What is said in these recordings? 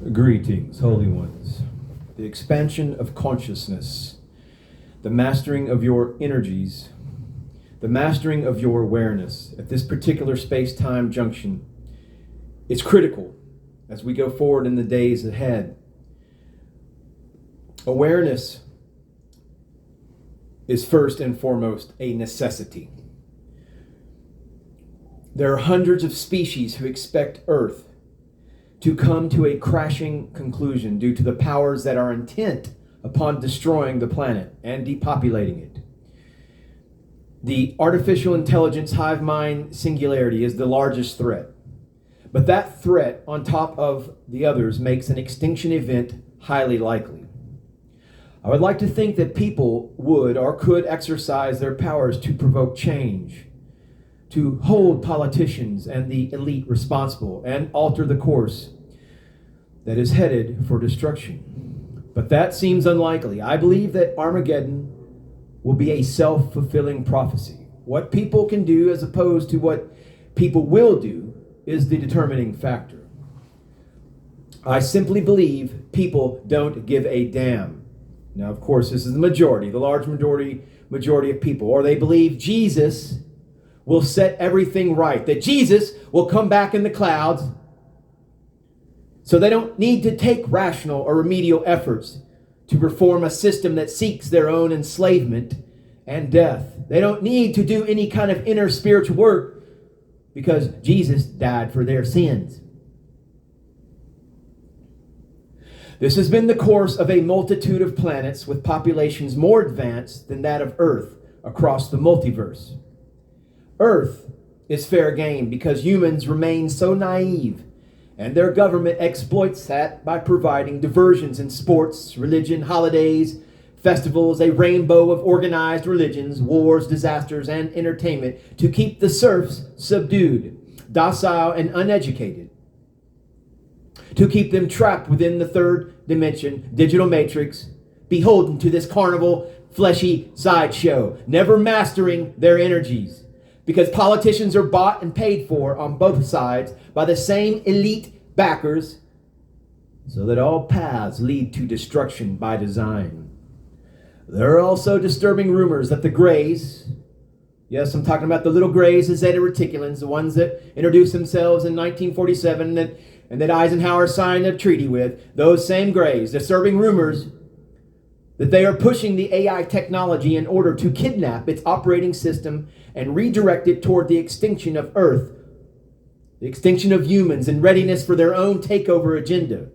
Greetings, holy ones. The expansion of consciousness, the mastering of your energies, the mastering of your awareness at this particular space-time junction is critical as we go forward in the days ahead. Awareness is first and foremost a necessity. There are hundreds of species who expect Earth to come to a crashing conclusion due to the powers that are intent upon destroying the planet and depopulating it. The artificial intelligence hive mind singularity is the largest threat. But that threat, on top of the others, makes an extinction event highly likely. I would like to think that people would or could exercise their powers to provoke change, to hold politicians and the elite responsible and alter the course that is headed for destruction. But that seems unlikely. I believe that Armageddon will be a self-fulfilling prophecy. What people can do as opposed to what people will do is the determining factor. I simply believe people don't give a damn. Now, of course, this is the majority, the large majority of people. Or they believe Jesus will set everything right, that Jesus will come back in the clouds, so they don't need to take rational or remedial efforts to reform a system that seeks their own enslavement and death. They don't need to do any kind of inner spiritual work because Jesus died for their sins. This has been the course of a multitude of planets with populations more advanced than that of Earth across the multiverse. Earth is fair game because humans remain so naive, and their government exploits that by providing diversions in sports, religion, holidays, festivals, a rainbow of organized religions, wars, disasters, and entertainment to keep the serfs subdued, docile, and uneducated, to keep them trapped within the third dimension, digital matrix, beholden to this carnival, fleshy sideshow, never mastering their energies. Because politicians are bought and paid for on both sides by the same elite backers, so that all paths lead to destruction by design. There are also disturbing rumors that the Greys, yes, I'm talking about the little Greys, the Zeta Reticulans, the ones that introduced themselves in 1947 and that Eisenhower signed a treaty with, those same Greys, disturbing rumors that they are pushing the AI technology in order to kidnap its operating system and redirect it toward the extinction of Earth, the extinction of humans in readiness for their own takeover agenda.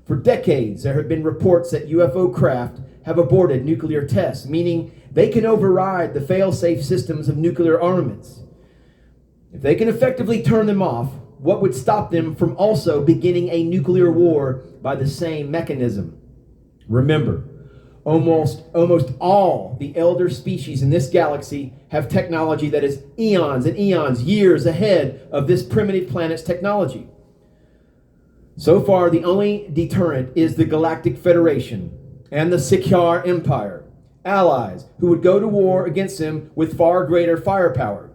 For decades, there have been reports that UFO craft have aborted nuclear tests, meaning they can override the fail-safe systems of nuclear armaments. If they can effectively turn them off, what would stop them from also beginning a nuclear war by the same mechanism? Remember, almost all the elder species in this galaxy have technology that is eons and eons, years ahead of this primitive planet's technology. So far, the only deterrent is the Galactic Federation and the Sikyar Empire, allies who would go to war against them with far greater firepower.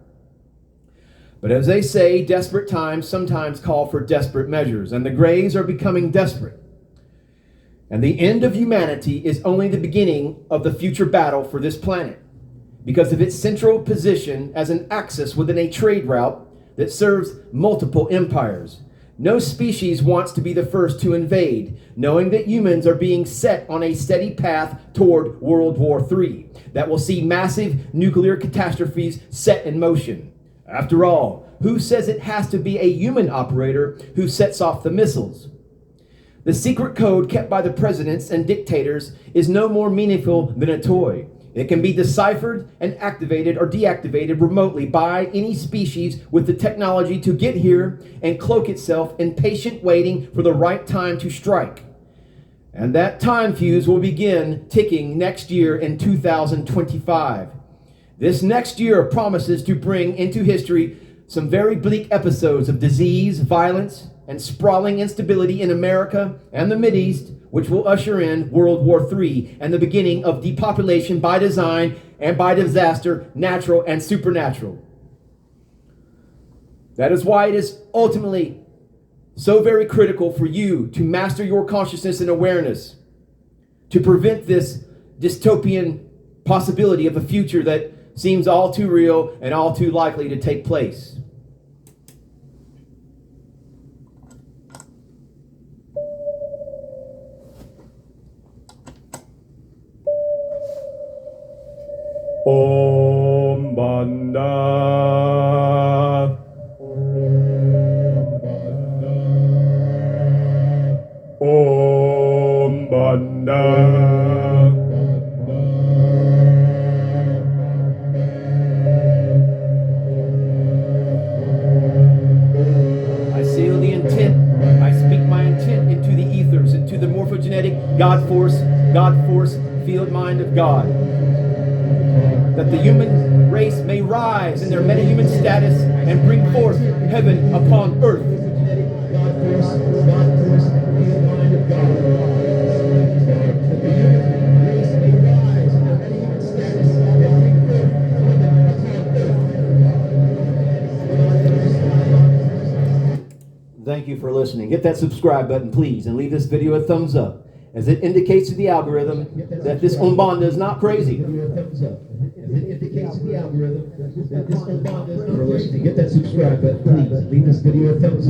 But as they say, desperate times sometimes call for desperate measures, and the Greys are becoming desperate. And the end of humanity is only the beginning of the future battle for this planet, because of its central position as an axis within a trade route that serves multiple empires. No species wants to be the first to invade, knowing that humans are being set on a steady path toward World War III that will see massive nuclear catastrophes set in motion. After all, who says it has to be a human operator who sets off the missiles? The secret code kept by the presidents and dictators is no more meaningful than a toy. It can be deciphered and activated or deactivated remotely by any species with the technology to get here and cloak itself in patient waiting for the right time to strike. And that time fuse will begin ticking next year in 2025. This next year promises to bring into history some very bleak episodes of disease, violence, and sprawling instability in America and the Mideast, which will usher in World War III and the beginning of depopulation by design and by disaster, natural and supernatural. That is why it is ultimately So very critical for you to master your consciousness and awareness, to prevent this dystopian possibility of a future that seems all too real and all too likely to take place. Aumbonda. Aumbonda. I seal the intent. I speak my intent into the ethers, into the morphogenetic God force, field mind of God. That the human race may rise in their metahuman status and bring forth heaven upon earth. Thank you for listening. Hit that subscribe button, please, and leave this video a thumbs up, as it indicates to the algorithm that this Aumbonda is not crazy. It indicates to the algorithm that this Aumbonda is not crazy. Hit that subscribe button, please, and leave this video a thumbs up.